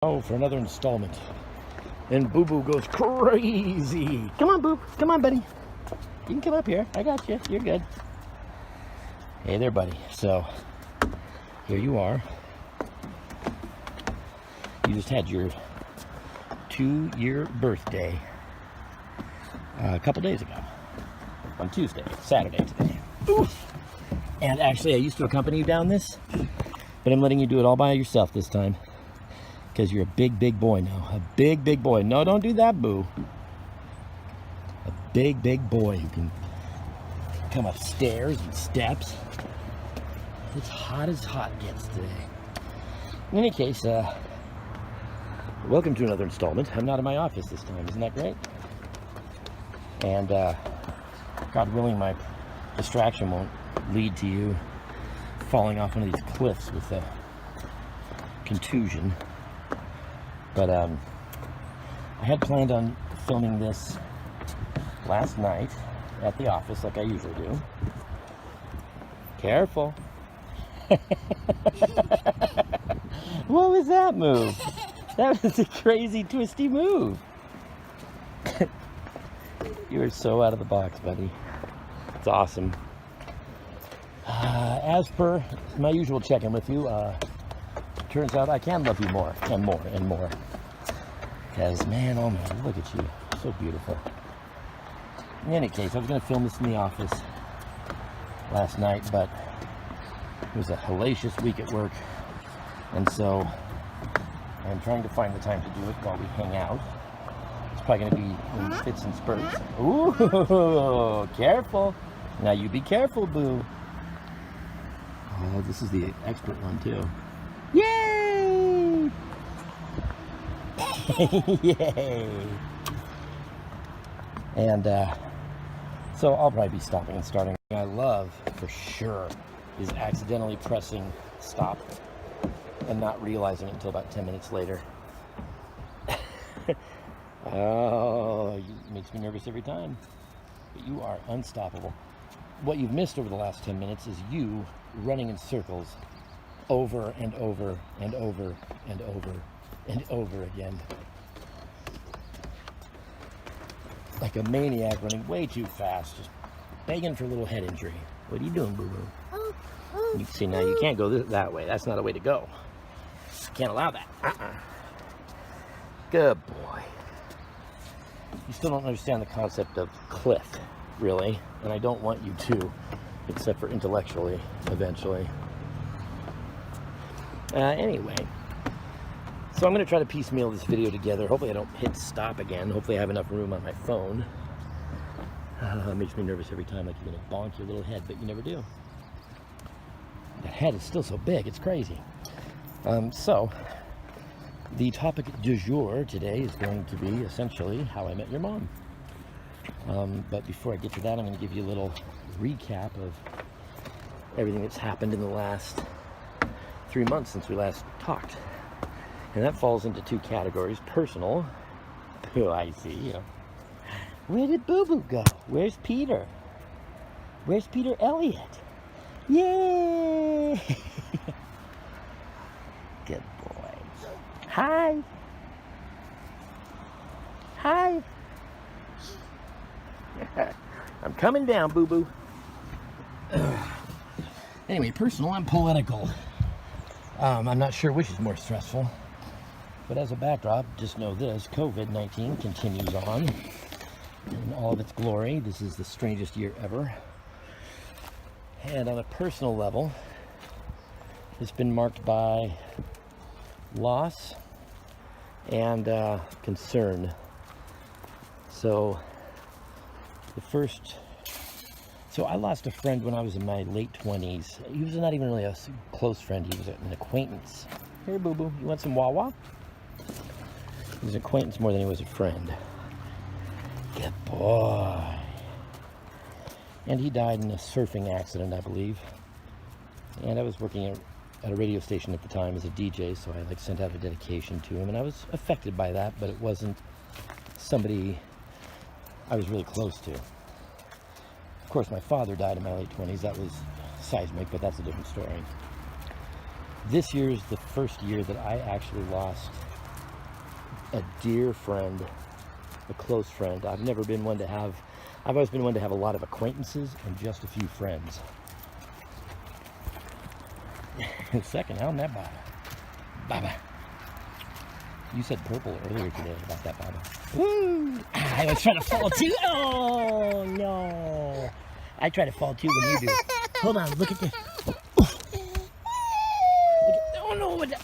Oh, for another installment. And Boo Boo goes crazy. Come on, Boo. Come on, buddy. You can come up here. I got you. You're good. Hey there, buddy. So, here you are. You just had your 2-year birthday a couple days ago. On Tuesday. Saturday today. Oof. And actually, I used to accompany you down this, but I'm letting you do it all by yourself this time. Because you're a big boy now. A big boy. No, don't do that, Boo. A big boy who can come up stairs and steps. It's hot as hot gets today. In any case, welcome to another installment. I'm not in my office this time. Isn't that great? And God willing, my distraction won't lead to you falling off one of these cliffs with a contusion. But I had planned on filming this last night at the office like I usually do. Careful. What was that move? That was a crazy twisty move. You are so out of the box, buddy. It's awesome. As per my usual check-in with you, turns out I can love you more and more and more. Because, man, oh man, look at you. So beautiful. In any case, I was going to film this in the office last night, but it was a hellacious week at work. And so I'm trying to find the time to do it while we hang out. It's probably going to be in fits and spurts. Ooh, careful. Now you be careful, Boo. Oh, this is the expert one, too. Yay! Yay! And so I'll probably be stopping and starting. I love, for sure, is accidentally pressing stop and not realizing it until about 10 minutes later. Oh, it makes me nervous every time. But you are unstoppable. What you've missed over the last 10 minutes is you running in circles over and over and over and over and over again. Like a maniac running way too fast, just begging for a little head injury. What are you doing, Boo-Boo? You see, now you can't go that way. That's not a way to go. Can't allow that. Good boy. You still don't understand the concept of cliff, really, and I don't want you to, except for intellectually, eventually. Anyway, so I'm going to try to piecemeal this video together. Hopefully I don't hit stop again. Hopefully I have enough room on my phone. It makes me nervous every time, like you're going to bonk your little head, but you never do. That head is still so big, it's crazy. So, the topic du jour today is going to be essentially how I met your mom. But before I get to that, I'm going to give you a little recap of everything that's happened in the last 3 months since we last talked. And that falls into 2 categories. Personal. Oh, I see. Where did Boo Boo go? Where's Peter? Where's Peter Elliott? Yay! Good boy. Hi. Hi. I'm coming down, Boo Boo. Anyway, personal and political. I'm not sure which is more stressful, but as a backdrop, just know this: COVID-19 continues on in all of its glory. This is the strangest year ever. And on a personal level, it's been marked by loss and concern. So I lost a friend when I was in my late 20s. He was not even really a close friend. He was an acquaintance. Here, Boo Boo, you want some Wawa? He was an acquaintance more than he was a friend. Good boy. And he died in a surfing accident, I believe. And I was working at a radio station at the time as a DJ, so I sent out a dedication to him, and I was affected by that, but it wasn't somebody I was really close to. Of course, my father died in my late 20s. That was seismic, but that's a different story. This year is the first year that I actually lost a dear friend, a close friend. I've always been one to have a lot of acquaintances and just a few friends. Second, how that Baba? Baba. You said purple earlier today about that Baba. Woo! I was trying to fall too. Oh no! I try to fall too when you do. Hold on, look at this. Oh no! What the...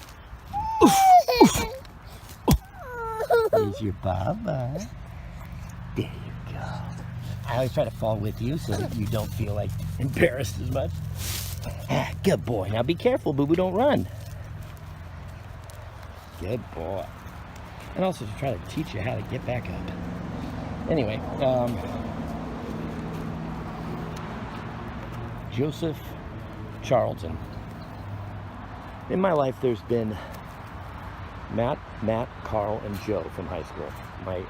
There's your Baba. There you go. I always try to fall with you so that you don't feel like embarrassed as much. Ah, good boy. Now be careful, boo-boo, don't run. Good boy. And also to try to teach you how to get back up. Anyway, Joseph Charlton. In my life, there's been Matt, Carl, and Joe from high school. My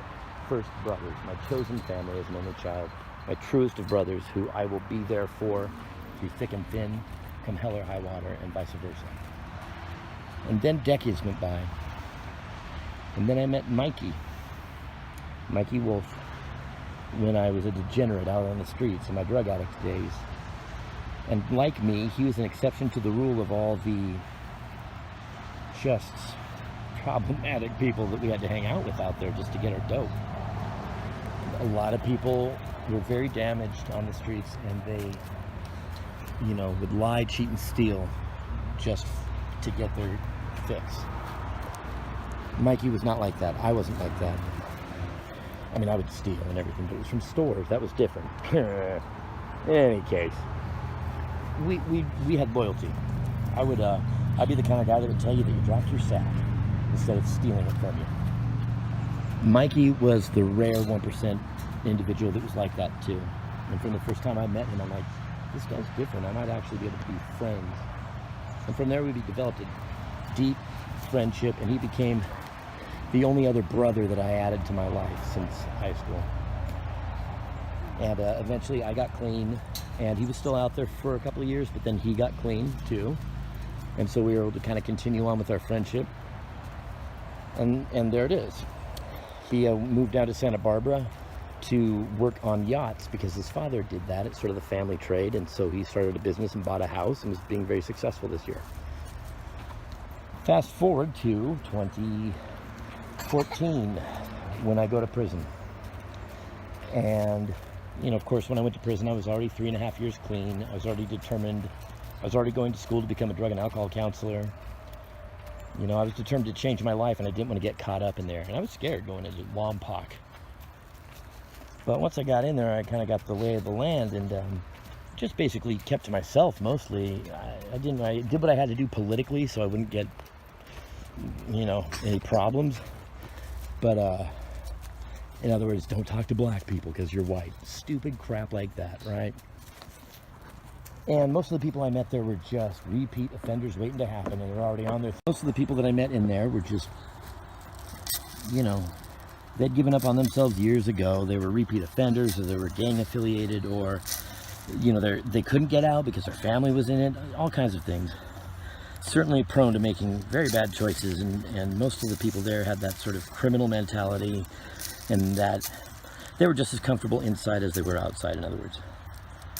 first brothers, my chosen family as an only child. My truest of brothers who I will be there for through thick and thin, come hell or high water, and vice versa. And then decades went by. And then I met Mikey Wolf, when I was a degenerate out on the streets in my drug addict days. And like me, he was an exception to the rule of all the just problematic people that we had to hang out with out there just to get our dope. A lot of people were very damaged on the streets, and they, you know, would lie, cheat, and steal just to get their fix. Mikey was not like that. I wasn't like that. I mean, I would steal and everything, but it was from stores. That was different. In any case, we had loyalty. I'd be the kind of guy that would tell you that you dropped your sack instead of stealing it from you. Mikey was the rare 1% individual that was like that too. And from the first time I met him, I'm like, this guy's different. I might actually be able to be friends. And from there, we developed a deep friendship, and he became the only other brother that I added to my life since high school. And eventually I got clean, and he was still out there for a couple of years, but then he got clean too. And so we were able to kind of continue on with our friendship. And there it is. He moved down to Santa Barbara to work on yachts because his father did that. It's sort of the family trade. And so he started a business and bought a house and was being very successful this year. Fast forward to 2014 when I go to prison. And, you know, of course, when I went to prison, I was already 3.5 years clean. I was already determined. I was already going to school to become a drug and alcohol counselor. You know, I was determined to change my life, and I didn't want to get caught up in there. And I was scared going into Wompoc. But once I got in there, I kind of got the lay of the land, and just basically kept to myself mostly. I did what I had to do politically so I wouldn't get, you know, any problems. But in other words, don't talk to black people because you're white. Stupid crap like that, right? And most of the people I met there were just repeat offenders waiting to happen, and they're already on there. Most of the people that I met in there were just, you know, they'd given up on themselves years ago. They were repeat offenders, or they were gang affiliated, or, you know, they couldn't get out because their family was in it. All kinds of things. Certainly prone to making very bad choices, and most of the people there had that sort of criminal mentality, and that they were just as comfortable inside as they were outside, in other words.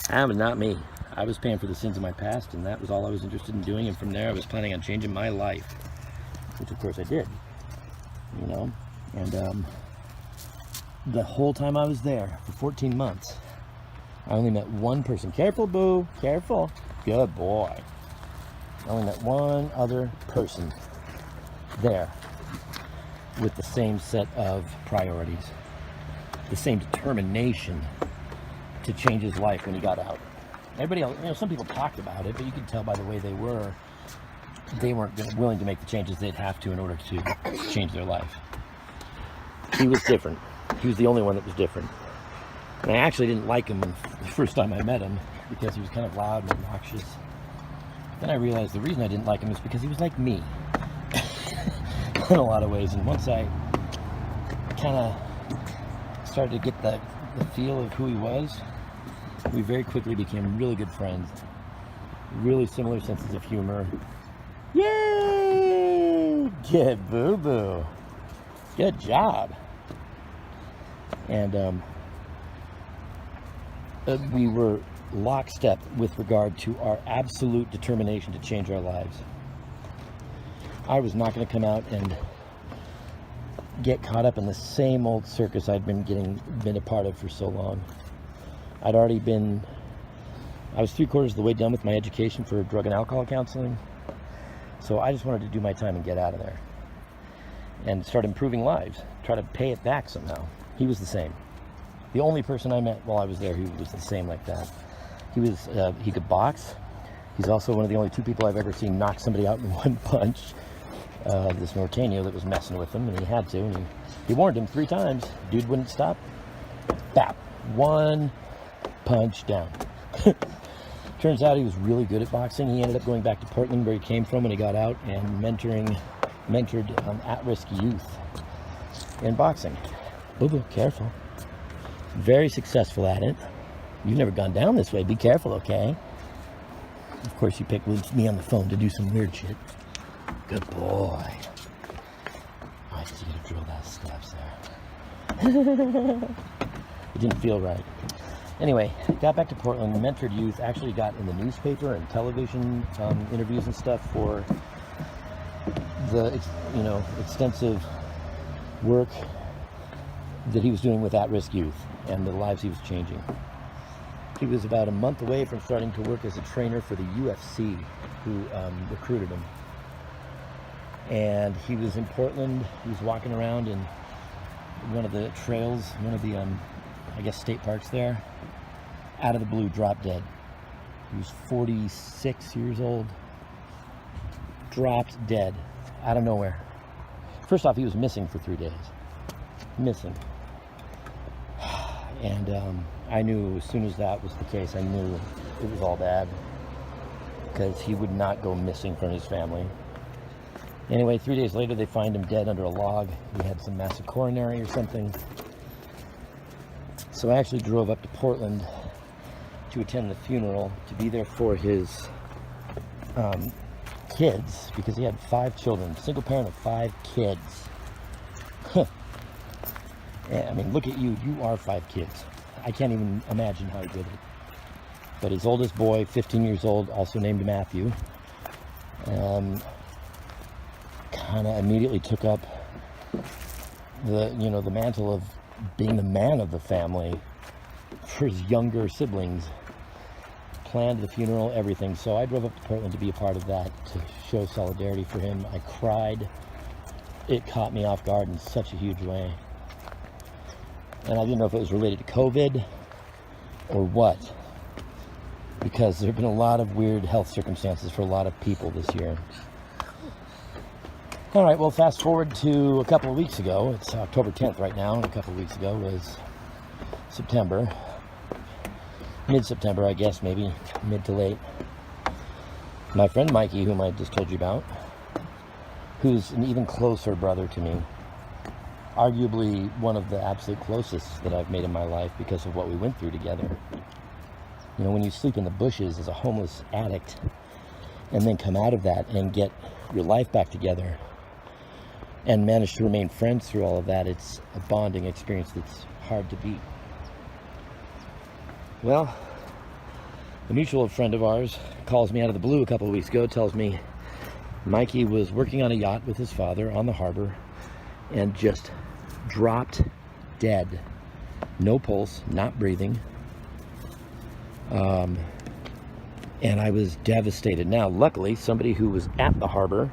That was not me. I was paying for the sins of my past, and that was all I was interested in doing. And from there, I was planning on changing my life, which of course I did, you know. And the whole time I was there for 14 months, I only met one person. Careful, boo, careful. Good boy. I only met one other person there with the same set of priorities, the same determination to change his life when he got out. Everybody else, you know, some people talked about it, but you could tell by the way they weren't willing to make the changes they'd have to in order to change their life. He was different. He was the only one that was different. And I actually didn't like him the first time I met him because he was kind of loud and obnoxious. Then I realized the reason I didn't like him is because he was like me in a lot of ways. And once I kind of started to get the feel of who he was, we very quickly became really good friends. Really similar senses of humor. Yay! Get boo-boo. Good job. And we were lockstep with regard to our absolute determination to change our lives. I was not going to come out and get caught up in the same old circus I'd been a part of for so long. I was 3/4 of the way done with my education for drug and alcohol counseling. So I just wanted to do my time and get out of there and start improving lives, try to pay it back somehow. He was the same. The only person I met while I was there who was the same like that. He could box. He's also one of the only 2 people I've ever seen knock somebody out in one punch. This Norteño that was messing with him, and he had to. And he warned him 3 times. Dude wouldn't stop. Bap. 1 punch down. Turns out he was really good at boxing. He ended up going back to Portland, where he came from when he got out, and mentored at-risk youth in boxing. Boo-boo, careful. Very successful at it. You've never gone down this way. Be careful, okay? Of course, you picked me on the phone to do some weird shit. Good boy. I just need to drill that steps there. It didn't feel right. Anyway, got back to Portland, mentored youth, actually got in the newspaper and television interviews and stuff for the extensive work that he was doing with at-risk youth and the lives he was changing. He was about a month away from starting to work as a trainer for the UFC, who recruited him. And he was in Portland. He was walking around in one of the trails, one of the, I guess, state parks there. Out of the blue, dropped dead. He was 46 years old. Dropped dead out of nowhere. First off, he was missing for 3 days. Missing. And I knew as soon as that was the case, I knew it was all bad, because he would not go missing from his family. Anyway, 3 days later, they find him dead under a log. He had some massive coronary or something. So I actually drove up to Portland to attend the funeral, to be there for his kids, because he had 5 children, single parent of 5 kids. Yeah, I mean, look at you. You are 5 kids. I can't even imagine how he did it. But his oldest boy, 15 years old, also named Matthew, kind of immediately took up the mantle of being the man of the family for his younger siblings. Planned the funeral, everything. So I drove up to Portland to be a part of that, to show solidarity for him. I cried. It caught me off guard in such a huge way. And I didn't know if it was related to COVID or what, because there have been a lot of weird health circumstances for a lot of people this year. All right, well, fast forward to a couple of weeks ago. It's October 10th right now, and a couple of weeks ago was September. Mid-September, I guess, maybe mid to late. My friend Mikey, whom I just told you about, who's an even closer brother to me, arguably one of the absolute closest that I've made in my life because of what we went through together. You know, when you sleep in the bushes as a homeless addict and then come out of that and get your life back together and manage to remain friends through all of that, it's a bonding experience that's hard to beat. Well, a mutual friend of ours calls me out of the blue a couple of weeks ago, tells me Mikey was working on a yacht with his father on the harbor and just dropped dead. No pulse, not breathing. And I was devastated. Now, luckily, somebody who was at the harbor,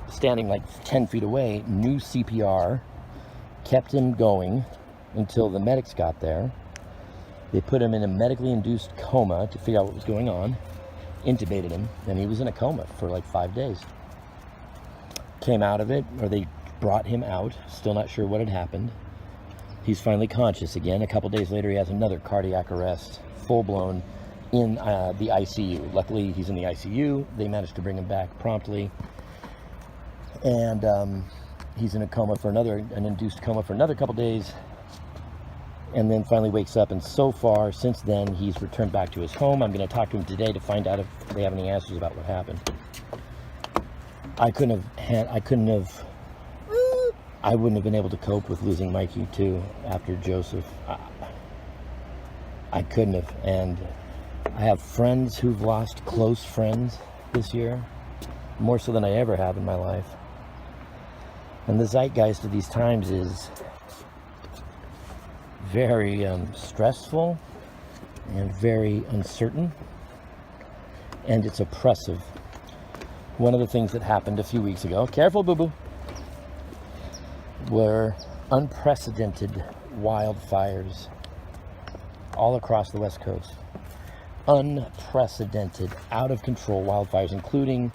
standing like 10 feet away, knew CPR, kept him going until the medics got there. They put him in a medically induced coma to figure out what was going on, intubated him, and he was in a coma for like 5 days. Came out of it, or they brought him out, still not sure what had happened. He's finally conscious again. A couple days later, he has another cardiac arrest, full-blown, in the ICU. Luckily, he's in the ICU. They managed to bring him back promptly. And he's in a coma for an induced coma for another couple days. And then finally wakes up. And so far, since then, he's returned back to his home. I'm going to talk to him today to find out if they have any answers about what happened. I couldn't have I wouldn't have been able to cope with losing Mikey too after Joseph. I couldn't have. And I have friends who've lost close friends this year, more so than I ever have in my life. And the zeitgeist of these times is very stressful and very uncertain, and it's oppressive. One of the things that happened a few weeks ago, careful boo-boo, were unprecedented wildfires all across the West Coast. Unprecedented, out of control wildfires, including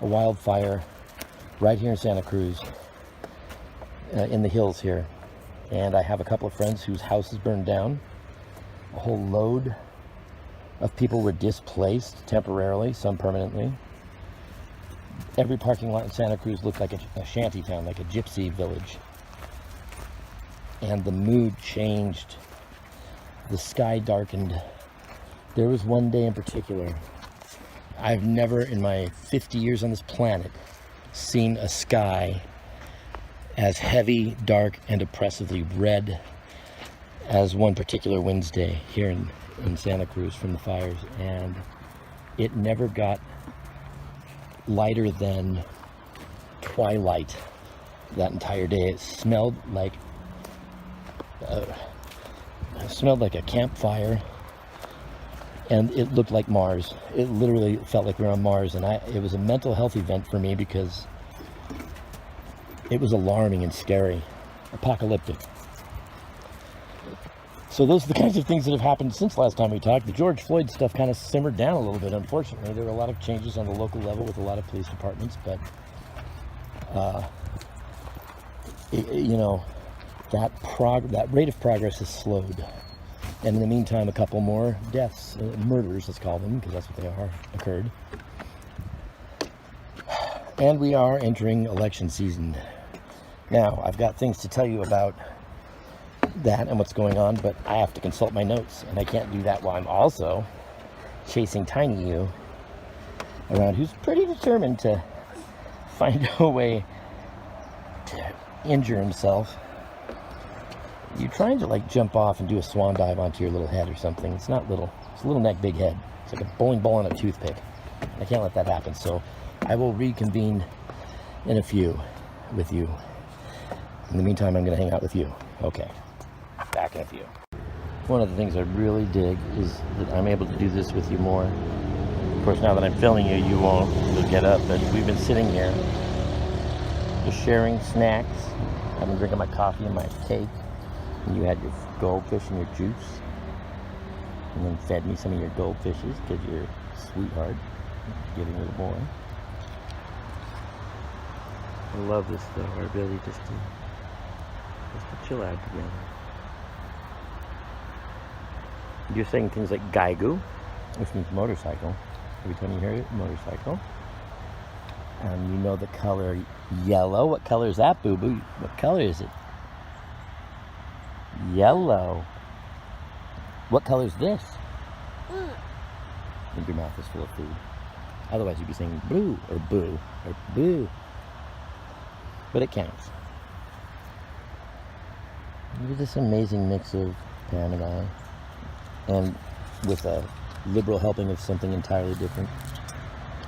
a wildfire right here in Santa Cruz, in the hills here. And I have a couple of friends whose houses burned down. A whole load of people were displaced temporarily, some permanently. Every parking lot in Santa Cruz looked like a shanty town, like a gypsy village. And the mood changed. The sky darkened. There was one day in particular, I've never in my 50 years on this planet seen a sky as heavy, dark, and oppressively red as one particular Wednesday here in Santa Cruz from the fires. And it never got lighter than twilight that entire day. It smelled like a campfire, and it looked like Mars. It literally felt like we were on Mars, and it was a mental health event for me because it was alarming and scary, apocalyptic. So those are the kinds of things that have happened since last time we talked. The George Floyd stuff kind of simmered down a little bit, unfortunately. There were a lot of changes on the local level with a lot of police departments, but you know, that rate of progress has slowed. And in the meantime, a couple more deaths, murders, let's call them, because that's what they are, occurred. And we are entering election season. Now, I've got things to tell you about that and what's going on, but I have to consult my notes, and I can't do that while I'm also chasing Tiny You around, who's pretty determined to find a way to injure himself. You're trying to like jump off and do a swan dive onto your little head or something. It's not little, it's a little neck, big head. It's like a bowling ball on a toothpick. I can't let that happen, so I will reconvene in a few with you. In the meantime, I'm going to hang out with you. Okay, back in a few. One of the things I really dig is that I'm able to do this with you more. Of course, now that I'm filming you, you won't. You'll get up, but we've been sitting here, just sharing snacks. I've been drinking my coffee and my cake. And you had your goldfish and your juice. And then fed me some of your goldfishes because you're a sweetheart. Giving you more. I love this though, our ability just to chill out together. You're saying things like gaigu, which means motorcycle. Every time you hear it, motorcycle. And you know the color yellow. What color is that, boo-boo? What color is it? Yellow. What color is this? I think your mouth is full of food. Otherwise you'd be saying blue or boo or boo. But it counts. You're this amazing mix of Pam and I, and with a liberal helping of something entirely different,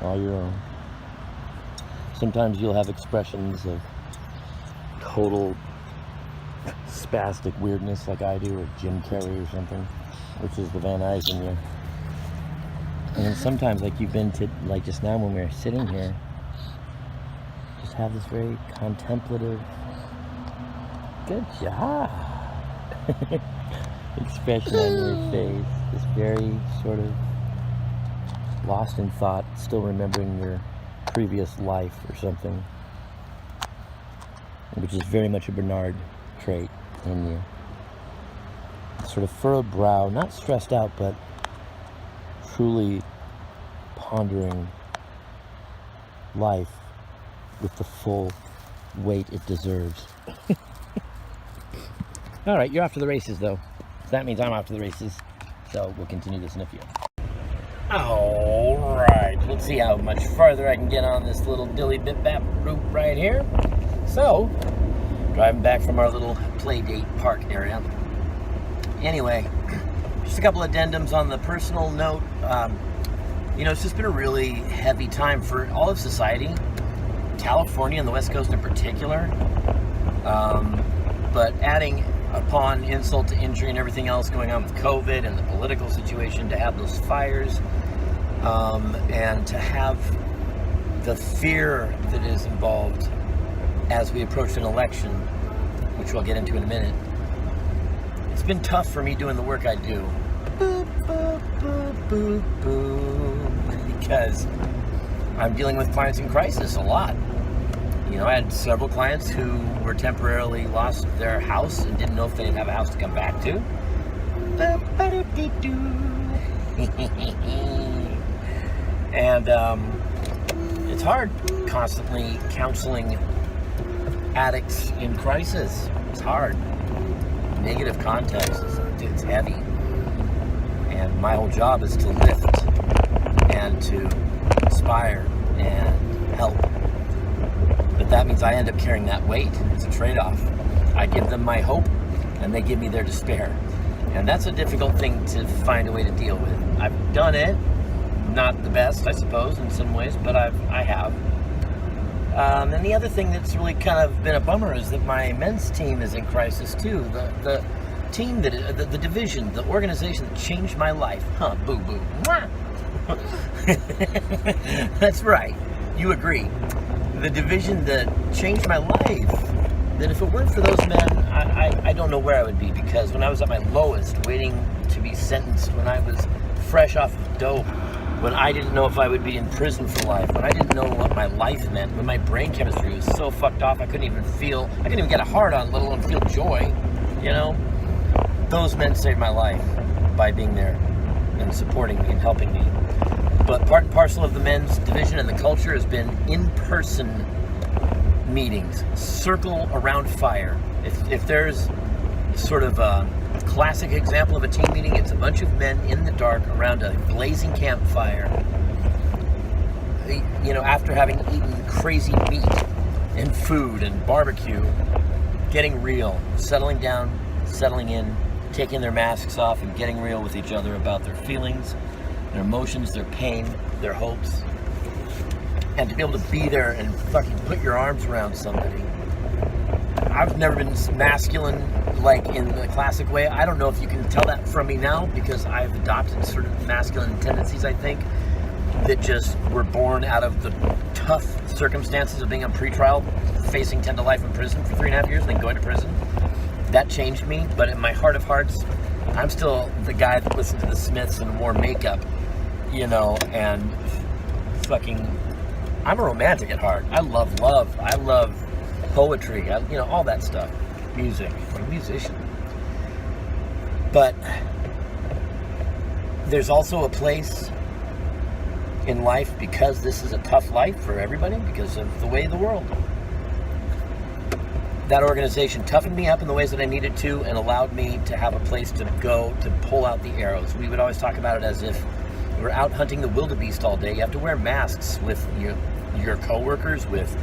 all your own. Sometimes you'll have expressions of total spastic weirdness like I do, or Jim Carrey or something, which is the Van Nuys in you. And then sometimes, like you've been to, like just now when we were sitting here, just have this very contemplative, good job expression on your face, this very sort of lost in thought, still remembering your previous life or something, which is very much a Bernard trait in you. Sort of furrowed brow, not stressed out, but truly pondering life with the full weight it deserves. All right, you're off to the races, though. So that means I'm off to the races. So we'll continue this in a few. All right, let's see how much farther I can get on this little dilly bit bap route right here. So, Driving back from our little play date park area. Anyway, just a couple addendums on the personal note. You know, it's just been a really heavy time for all of society, California and the West Coast in particular. But adding upon insult to injury and everything else going on with COVID and the political situation, to have those fires, and to have the fear that is involved as we approach an election, which we'll get into in a minute. It's been tough for me doing the work I do. Boop, boop, boop, boop, boop. Because I'm dealing with clients in crisis a lot. You know, I had several clients who were temporarily lost their house and didn't know if they'd have a house to come back to. And it's hard constantly counseling addicts in crisis. It's hard. Negative context, it's heavy. And my whole job is to lift and to inspire and help. But that means I end up carrying that weight. It's a trade-off. I give them my hope and they give me their despair. And that's a difficult thing to find a way to deal with. I've done it. Not the best, I suppose, in some ways, but I have. And the other thing that's really kind of been a bummer is that my men's team is in crisis too. The team that, the division, the organization that changed my life. Huh, boo boo. That's right. You agree. The division that changed my life, that if it weren't for those men, I don't know where I would be, because when I was at my lowest, waiting to be sentenced, when I was fresh off of dope, when I didn't know if I would be in prison for life, when I didn't know what my life meant, when my brain chemistry was so fucked off I couldn't even get a heart on, let alone feel joy, you know? Those men saved my life by being there and supporting me and helping me. But part and parcel of the men's division and the culture has been in-person meetings, circle around fire. If there's sort of a classic example of a team meeting, it's a bunch of men in the dark around a blazing campfire, you know, after having eaten crazy meat and food and barbecue, getting real, settling down, settling in, taking their masks off and getting real with each other about their feelings, their emotions, their pain, their hopes. And to be able to be there and fucking put your arms around somebody. I've never been masculine, like in the classic way. I don't know if you can tell that from me now, because I've adopted sort of masculine tendencies, I think, that just were born out of the tough circumstances of being on pretrial, facing 10 to life in prison for 3.5 years, and then going to prison. That changed me, but in my heart of hearts, I'm still the guy that listened to the Smiths and wore makeup, you know, and fucking, I'm a romantic at heart. I love love. I love poetry, you know, all that stuff. Music. I'm a musician. But there's also a place in life, because this is a tough life for everybody, because of the way of the world. That organization toughened me up in the ways that I needed to and allowed me to have a place to go to pull out the arrows. We would always talk about it as if we're out hunting the wildebeest all day. You have to wear masks with your coworkers, with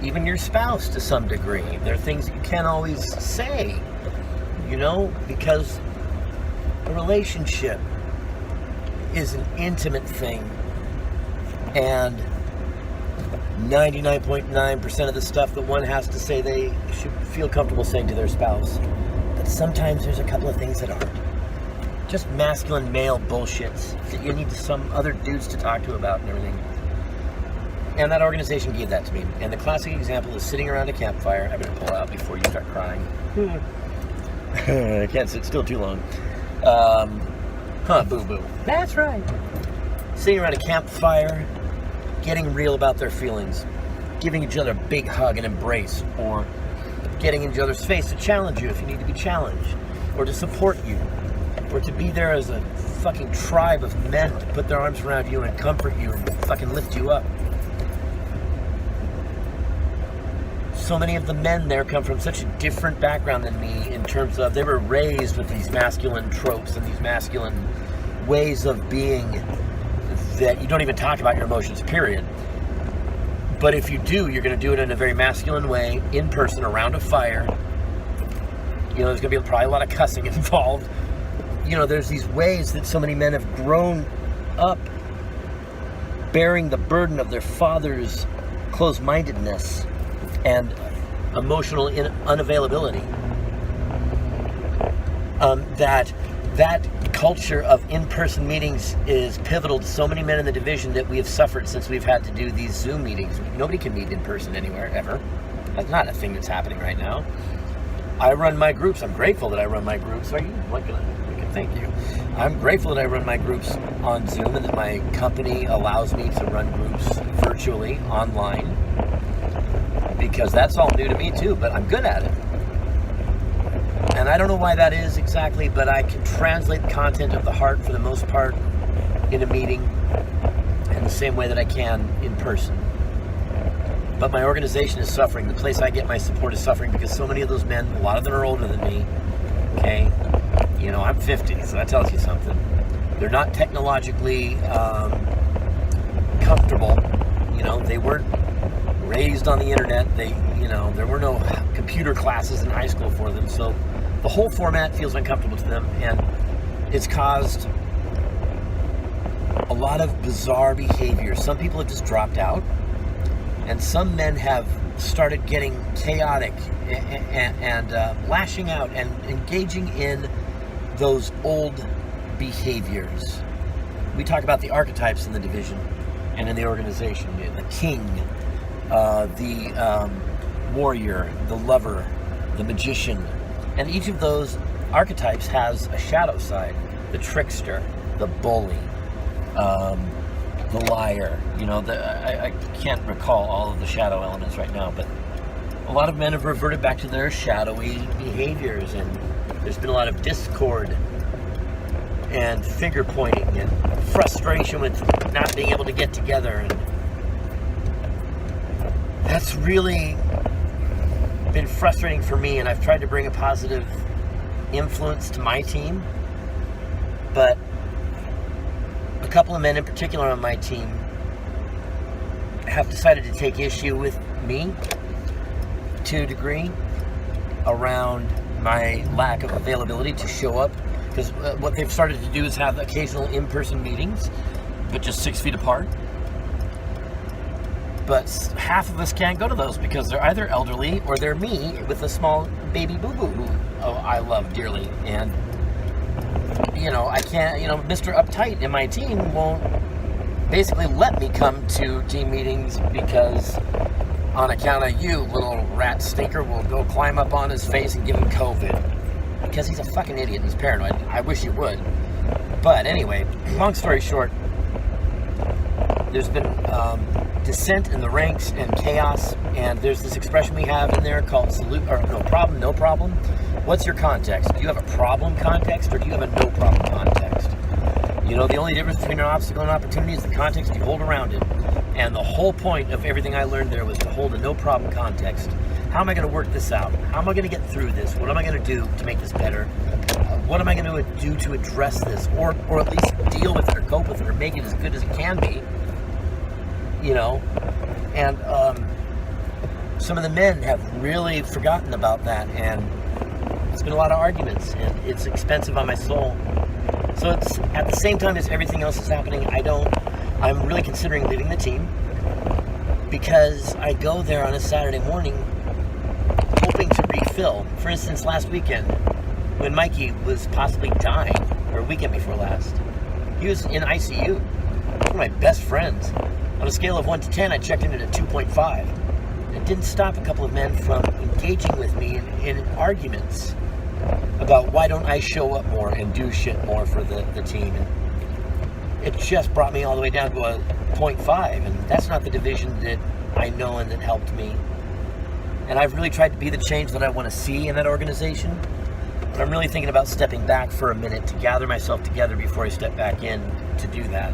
even your spouse to some degree. There are things you can't always say, you know, because a relationship is an intimate thing, and 99.9% of the stuff that one has to say they should feel comfortable saying to their spouse. But sometimes there's a couple of things that aren't. Just masculine male bullshits that you need some other dudes to talk to about and everything. And that organization gave that to me. And the classic example is sitting around a campfire. I'm going to pull out before you start crying. I can't sit still too long. Boo-boo. That's right. Sitting around a campfire, getting real about their feelings, giving each other a big hug and embrace, or getting in each other's face to challenge you if you need to be challenged, or to support you, or to be there as a fucking tribe of men to put their arms around you and comfort you and fucking lift you up. So many of the men there come from such a different background than me, in terms of they were raised with these masculine tropes and these masculine ways of being that you don't even talk about your emotions, period. But if you do, you're going to do it in a very masculine way, in person, around a fire, You know, there's going to be probably a lot of cussing involved. You know, there's these ways that so many men have grown up bearing the burden of their father's closed-mindedness and emotional unavailability. That culture of in-person meetings is pivotal to so many men in the division that we have suffered since we've had to do these Zoom meetings. Nobody can meet in person anywhere, ever. That's not a thing that's happening right now. I run my groups. I'm grateful that I run my groups. Thank you. I'm grateful that I run my groups on Zoom and that my company allows me to run groups virtually, online, because that's all new to me too, but I'm good at it. And I don't know why that is exactly, but I can translate the content of the heart for the most part in a meeting in the same way that I can in person. But my organization is suffering. The place I get my support is suffering because so many of those men, a lot of them are older than me, okay? You know, I'm 50, so that tells you something. They're not technologically comfortable. You know, they weren't raised on the internet. There were no computer classes in high school for them, so the whole format feels uncomfortable to them, and it's caused a lot of bizarre behavior. Some people have just dropped out, and some men have started getting chaotic and lashing out and engaging in those old behaviors. We talk about the archetypes in the division and in the organization: the king, the warrior, the lover, the magician. And each of those archetypes has a shadow side: the trickster, the bully, the liar. You know, I can't recall all of the shadow elements right now, but a lot of men have reverted back to their shadowy behaviors, and there's been a lot of discord and finger pointing and frustration with not being able to get together, and that's really been frustrating for me. And I've tried to bring a positive influence to my team, but a couple of men in particular on my team have decided to take issue with me to a degree around my lack of availability to show up, because what they've started to do is have occasional in-person meetings, but just 6 feet apart. But half of us can't go to those because they're either elderly or they're me with a small baby boo-boo who I love dearly. And, you know, I can't, Mr. Uptight in my team won't basically let me come to team meetings because on account of you, little rat stinker, will go climb up on his face and give him COVID. Because he's a fucking idiot and he's paranoid. I wish he would. But anyway, long story short, there's been dissent in the ranks and chaos, and there's this expression we have in there called no problem. What's your context? Do you have a problem context, or do you have a no problem context? You know, the only difference between an obstacle and opportunity is the context you hold around it. And the whole point of everything I learned there was to hold a no problem context. How am I going to work this out? How am I going to get through this? What am I going to do to make this better? What am I going to do to address this, or at least deal with it, or cope with it, or make it as good as it can be? You know, and some of the men have really forgotten about that, and it's been a lot of arguments, and it's expensive on my soul. So it's at the same time as everything else is happening, I'm really considering leaving the team, because I go there on a Saturday morning hoping to refill. For instance, last weekend when Mikey was possibly dying, or a weekend before last, he was in ICU. One of my best friends. On a scale of 1 to 10, I checked in at a 2.5. It didn't stop a couple of men from engaging with me in arguments about why don't I show up more and do shit more for the team. And it just brought me all the way down to a 0.5, and that's not the division that I know and that helped me. And I've really tried to be the change that I want to see in that organization, but I'm really thinking about stepping back for a minute to gather myself together before I step back in to do that.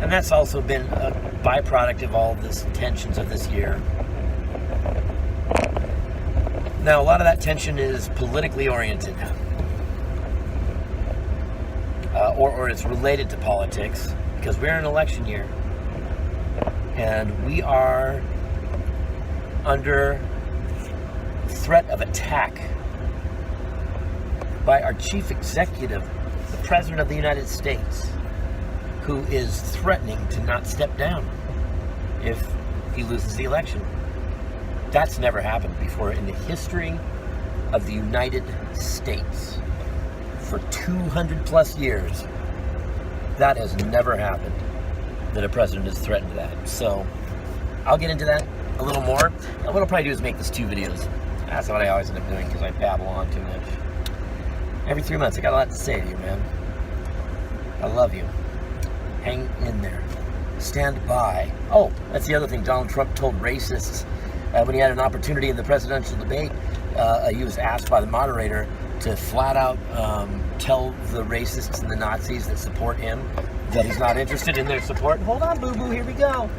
And that's also been a byproduct of all this tensions of this year. Now, a lot of that tension is politically oriented, or it's related to politics, because we're in an election year, and we are under threat of attack by our chief executive, the President of the United States, who is threatening to not step down if he loses the election. That's never happened before in the history of the United States. For 200 plus years, that has never happened, that a president has threatened that. So I'll get into that a little more. And what I'll probably do is make this 2 videos. That's what I always end up doing because I babble on too much. Every 3 months, I got a lot to say to you, man. I love you. Hang in there. Stand by. Oh, that's the other thing Donald Trump told racists when he had an opportunity in the presidential debate. He was asked by the moderator to flat out tell the racists and the Nazis that support him that he's not interested in their support. Hold on, boo-boo, here we go.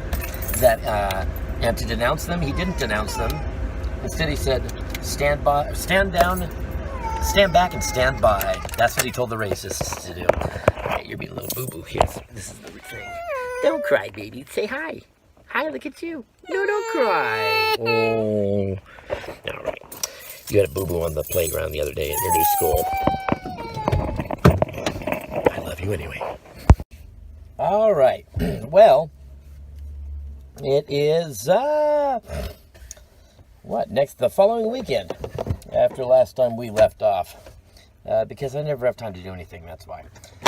And to denounce them, he didn't denounce them. Instead, he said, stand down, stand back and stand by. That's what he told the racists to do. All right, you're being a little boo-boo here. This is the thing. Don't cry, baby. Say hi. Hi, look at you. No, don't cry. Oh. All right. You had a boo-boo on the playground the other day in your new school. I love you anyway. All right. Well, it is, the following weekend after last time we left off. Because I never have time to do anything, that's why.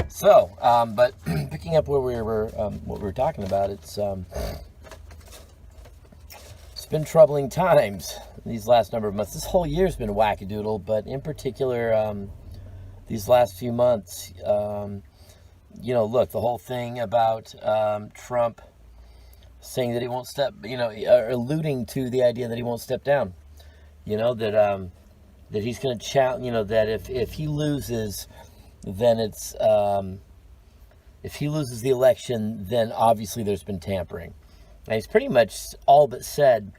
So, but picking up where we were, what we were talking about, it's been troubling times these last number of months. This whole year's been wackadoodle, but in particular, these last few months, look, the whole thing about Trump saying that he won't alluding to the idea that he won't step down. That he's going to challenge, that if he loses, then it's, if he loses the election, then obviously there's been tampering. And he's pretty much all but said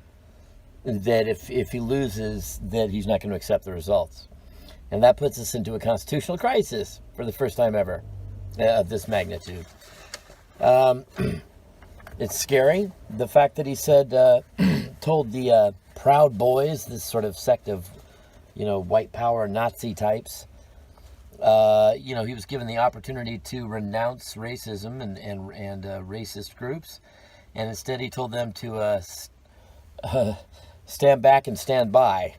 that if he loses, that he's not going to accept the results. And that puts us into a constitutional crisis for the first time ever of this magnitude. It's scary. The fact that he said, told the Proud Boys, this sort of sect of, white power Nazi types, he was given the opportunity to renounce racism and racist groups. And instead he told them to stand back and stand by,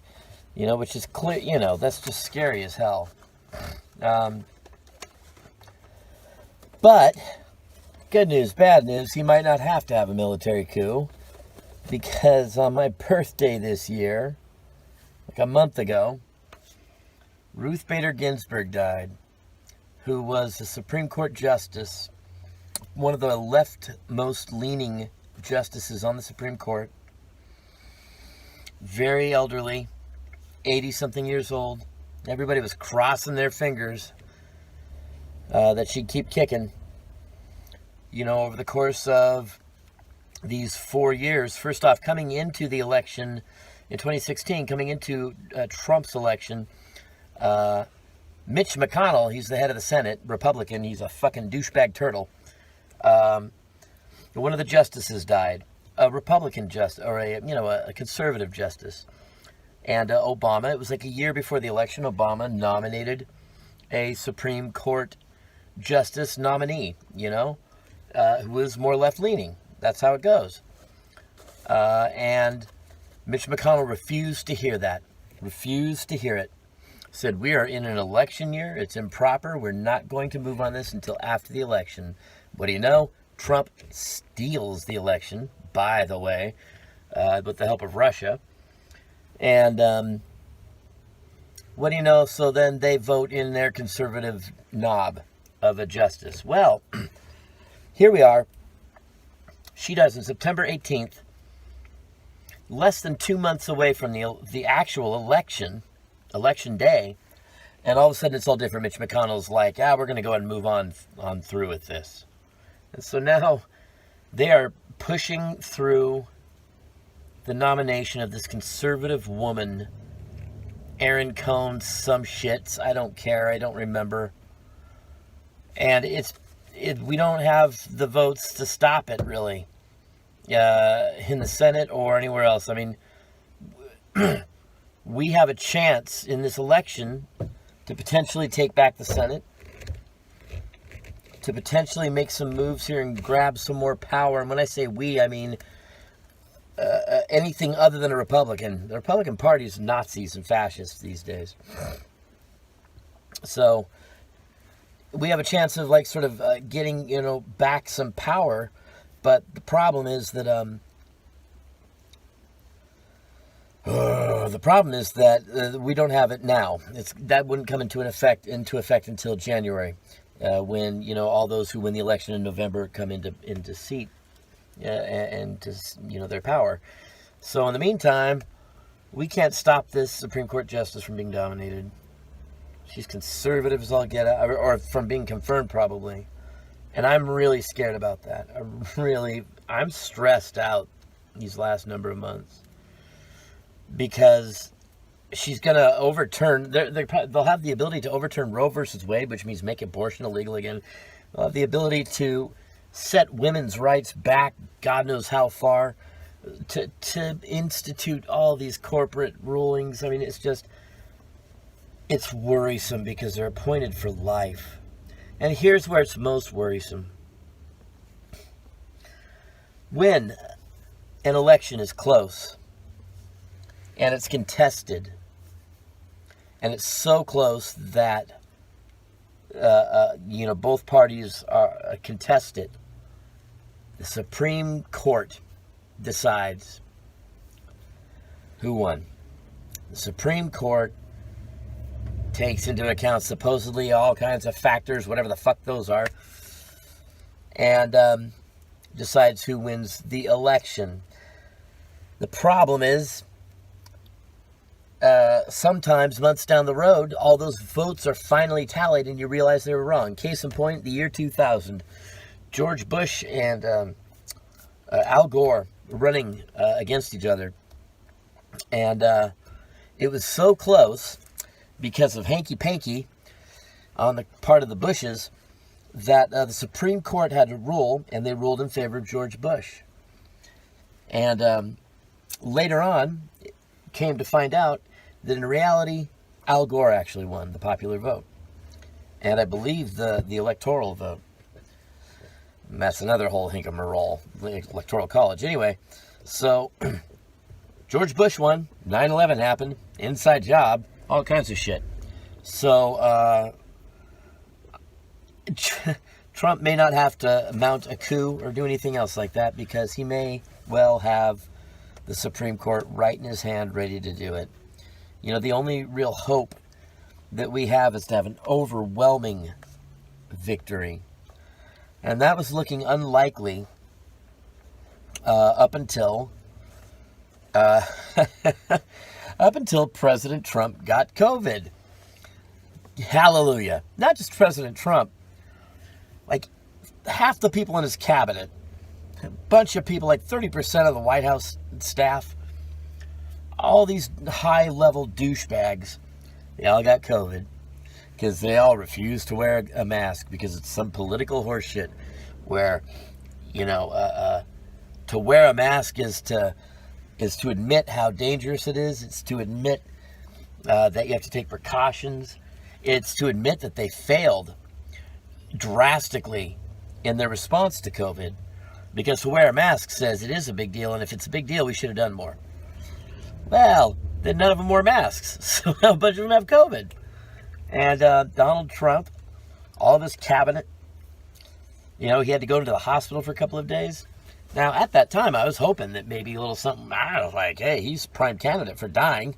which is clear, that's just scary as hell. But good news, bad news, he might not have to have a military coup, because on my birthday this year, like a month ago, Ruth Bader Ginsburg died, who was a Supreme Court justice, one of the leftmost leaning justices on the Supreme Court, very elderly, 80-something years old. Everybody was crossing their fingers that she'd keep kicking. Over the course of these 4 years, first off, coming into the election in 2016, coming into Trump's election, Mitch McConnell, he's the head of the Senate, Republican, he's a fucking douchebag turtle. One of the justices died, a Republican justice, or a conservative justice. And Obama, it was like a year before the election, Obama nominated a Supreme Court justice nominee, who was more left-leaning. That's how it goes. And Mitch McConnell refused to hear that, refused to hear it. Said, we are in an election year, it's improper, we're not going to move on this until after the election. What do you know? Trump steals the election, by the way, with the help of Russia. And what do you know? So then they vote in their conservative knob of a justice. Well, here we are. She does on September 18th, less than 2 months away from the actual election day, and all of a sudden it's all different. Mitch McConnell's like, we're going to go ahead and move on through with this. And so now they are pushing through the nomination of this conservative woman, Erin Cohn, some shits. I don't care. I don't remember. And we don't have the votes to stop it, really, in the Senate or anywhere else. I mean, we have a chance in this election to potentially take back the Senate, to potentially make some moves here and grab some more power. And when I say we, I mean anything other than a Republican. The Republican Party is Nazis and fascists these days. So we have a chance of like sort of getting, you know, back some power. But the problem is that we don't have it now. That wouldn't come into effect until January, when, you know, all those who win the election in November come into seat and to, you know, their power. So in the meantime, we can't stop this Supreme Court justice from being dominated. She's conservative as all get out, or from being confirmed probably. And I'm really scared about that. I'm stressed out these last number of months. Because she's going to overturn, they'll have the ability to overturn Roe versus Wade, which means make abortion illegal again. They'll have the ability to set women's rights back God knows how far, to institute all these corporate rulings. I mean, it's worrisome because they're appointed for life. And here's where it's most worrisome. When an election is close, and it's contested, and it's so close that, you know, both parties are contested, the Supreme Court decides who won. The Supreme Court takes into account supposedly all kinds of factors, whatever the fuck those are, and decides who wins the election. The problem is, sometimes months down the road, all those votes are finally tallied and you realize they were wrong. Case in point, the year 2000, George Bush and Al Gore were running against each other. And it was so close because of hanky-panky on the part of the Bushes that the Supreme Court had to rule, and they ruled in favor of George Bush. And later on, came to find out that in reality, Al Gore actually won the popular vote. And I believe the electoral vote. And that's another whole hinkamarole, electoral college. Anyway, so George Bush won, 9/11 happened, inside job, all kinds of shit. So Trump may not have to mount a coup or do anything else like that because he may well have the Supreme Court right in his hand, ready to do it. You know, the only real hope that we have is to have an overwhelming victory. And that was looking unlikely up until President Trump got COVID. Hallelujah. Not just President Trump. Like, half the people in his cabinet, a bunch of people, like 30% of the White House staff, all these high-level douchebags, they all got COVID because they all refuse to wear a mask because it's some political horseshit where, you know, to wear a mask is to admit how dangerous it is. It's to admit that you have to take precautions. It's to admit that they failed drastically in their response to COVID. Because to wear a mask says it is a big deal, and if it's a big deal, we should have done more. Well, then none of them wore masks, so a bunch of them have COVID. And Donald Trump, all of his cabinet, you know, he had to go to the hospital for a couple of days. Now, at that time, I was hoping that maybe a little something, I was like, hey, he's prime candidate for dying.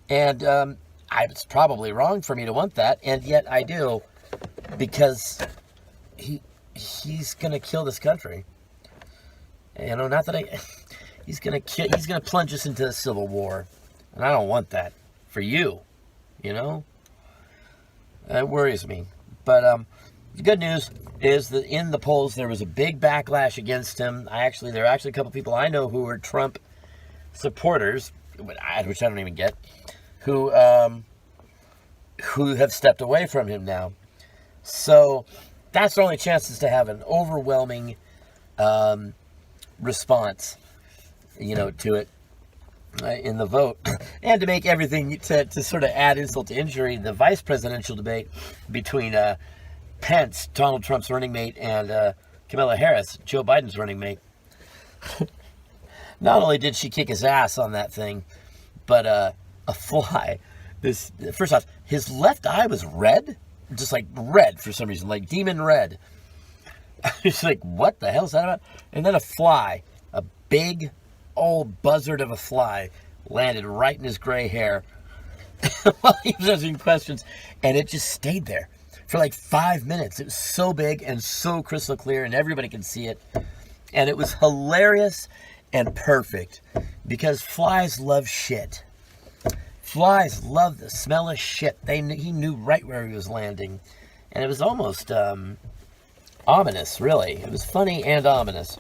And it's probably wrong for me to want that, and yet I do, because he's going to kill this country. You know, not that he's going to plunge us into a civil war. And I don't want that for you, you know? It worries me. But the good news is that in the polls, there was a big backlash against him. There are actually a couple people I know who were Trump supporters, which I don't even get, who have stepped away from him now. So that's our only chance, is to have an overwhelming response, you know, to it. in the vote. And to make everything, to sort of add insult to injury, the vice presidential debate between Pence, Donald Trump's running mate, and Kamala Harris, Joe Biden's running mate. Not only did she kick his ass on that thing, but a fly. First off, his left eye was red, just like red for some reason, like demon red. It's like, what the hell is that about? And then a fly, a big old buzzard of a fly, landed right in his gray hair while he was answering questions, and it just stayed there for like 5 minutes. It was so big and so crystal clear, and everybody could see it, and it was hilarious and perfect because flies love shit. Flies love the smell of shit. He knew right where he was landing, and it was almost ominous, really. It was funny and ominous.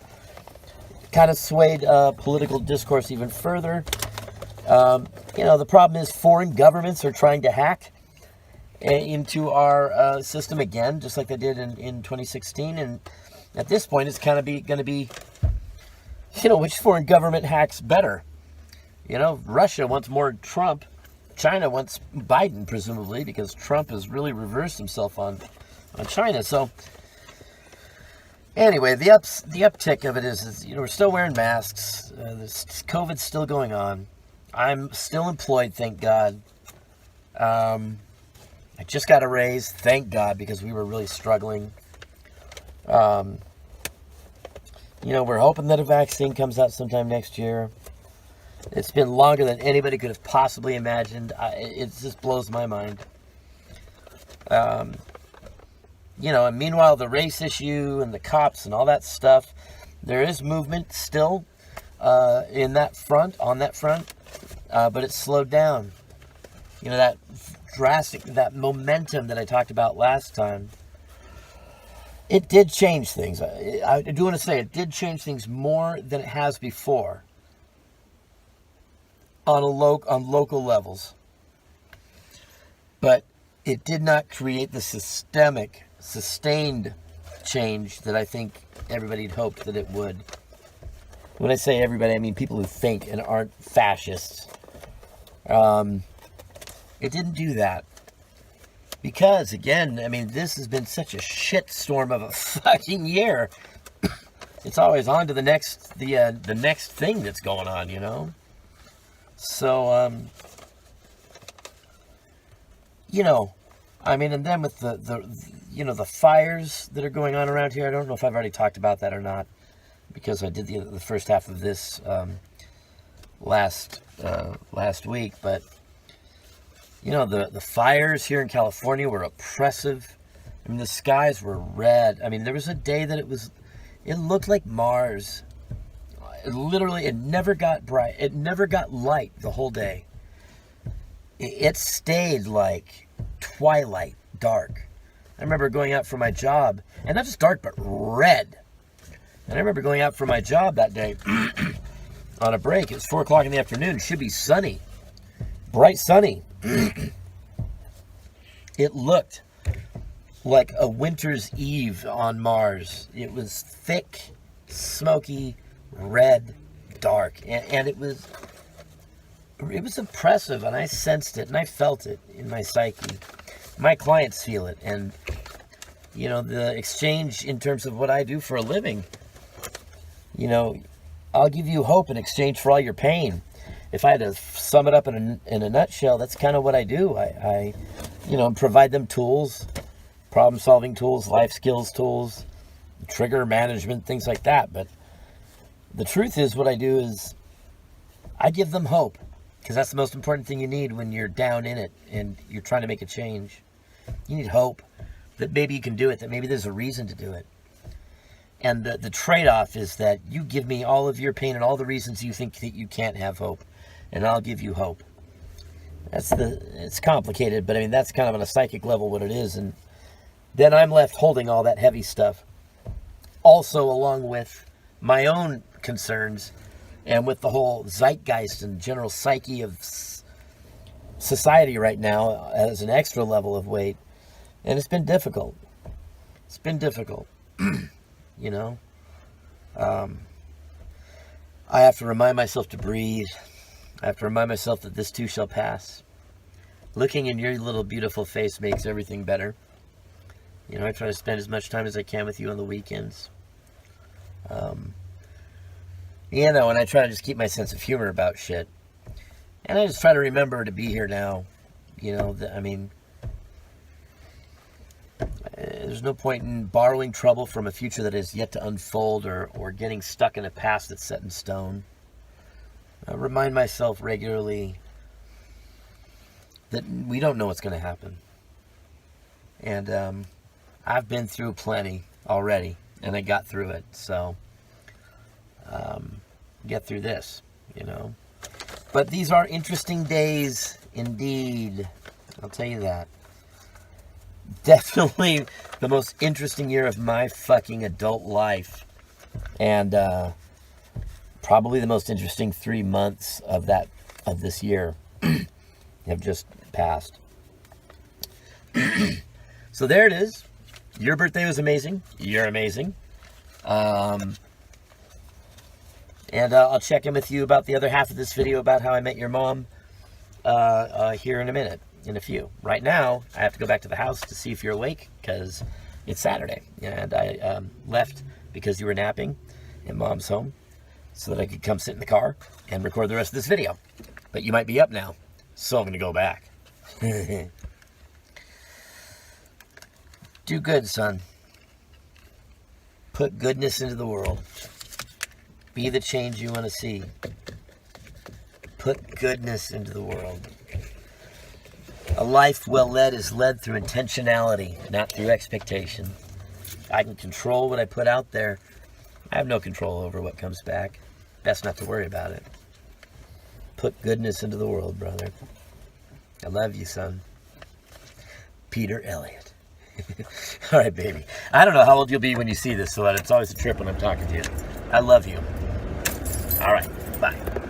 Kind of swayed political discourse even further. The problem is foreign governments are trying to hack into our system again, just like they did in 2016. And at this point, it's kind of going to be, which foreign government hacks better? Russia wants more Trump. China wants Biden, presumably, because Trump has really reversed himself on China. So anyway, the uptick of it is we're still wearing masks. COVID's still going on. I'm still employed, thank God. I just got a raise, thank God, because we were really struggling. We're hoping that a vaccine comes out sometime next year. It's been longer than anybody could have possibly imagined. It just blows my mind. And meanwhile, the race issue and the cops and all that stuff, there is movement still on that front, but it's slowed down. That that momentum that I talked about last time, it did change things. I do want to say it did change things more than it has before on local levels. But it did not create the systemic, sustained change that I think everybody had hoped that it would. When I say everybody, I mean people who think and aren't fascists. It didn't do that. Because, again, this has been such a shitstorm of a fucking year. It's always on to the next thing that's going on, So, and then with the fires that are going on around here, I don't know if I've already talked about that or not, because I did the first half of this last week, but the fires here in California were oppressive. The skies were red. There was a day that it looked like Mars. It never got bright. It never got light the whole day. It stayed like twilight, dark. I remember going out for my job, and not just dark, but red. And I remember going out for my job that day on a break. It was 4 o'clock in the afternoon. It should be sunny, bright sunny. It looked like a winter's eve on Mars. It was thick, smoky, red, dark, and it was impressive, and I sensed it, and I felt it in my psyche. My clients feel it, and the exchange in terms of what I do for a living. I'll give you hope in exchange for all your pain. If I had to sum it up in a nutshell, that's kind of what I do. I provide them tools, problem-solving tools, life skills tools, trigger management, things like that. But the truth is, what I do is I give them hope, because that's the most important thing you need when you're down in it and you're trying to make a change. You need hope that maybe you can do it, that maybe there's a reason to do it. And the trade-off is that you give me all of your pain and all the reasons you think that you can't have hope, and I'll give you hope. It's complicated, but that's kind of on a psychic level what it is. And then I'm left holding all that heavy stuff. Also, along with my own concerns and with the whole zeitgeist and general psyche of society right now as an extra level of weight. And it's been difficult. It's been difficult. I have to remind myself to breathe. I have to remind myself that this too shall pass. Looking in your little beautiful face makes everything better. You know, I try to spend as much time as I can with you on the weekends. You know, and I try to just keep my sense of humor about shit. And I just try to remember to be here now. You know, I mean, there's no point in borrowing trouble from a future that is yet to unfold, or getting stuck in a past that's set in stone. I remind myself regularly that we don't know what's going to happen. And I've been through plenty already, and I got through it. So get through this, you know. But these are interesting days indeed. I'll tell you that. Definitely the most interesting year of my fucking adult life. And probably the most interesting 3 months of this year have just passed. So there it is. Your birthday was amazing. You're amazing. And I'll check in with you about the other half of this video about how I met your mom here in a minute, in a few. Right now, I have to go back to the house to see if you're awake, because it's Saturday. And I left because you were napping and Mom's home, so that I could come sit in the car and record the rest of this video. But you might be up now, so I'm going to go back. Do good, son. Put goodness into the world. Be the change you want to see. Put goodness into the world. A life well led is led through intentionality, not through expectation. I can control what I put out there. I have no control over what comes back. Best not to worry about it. Put goodness into the world, brother. I love you, son. Peter Elliott. All right, baby. I don't know how old you'll be when you see this, so that it's always a trip when I'm talking to you. I love you. All right. Bye.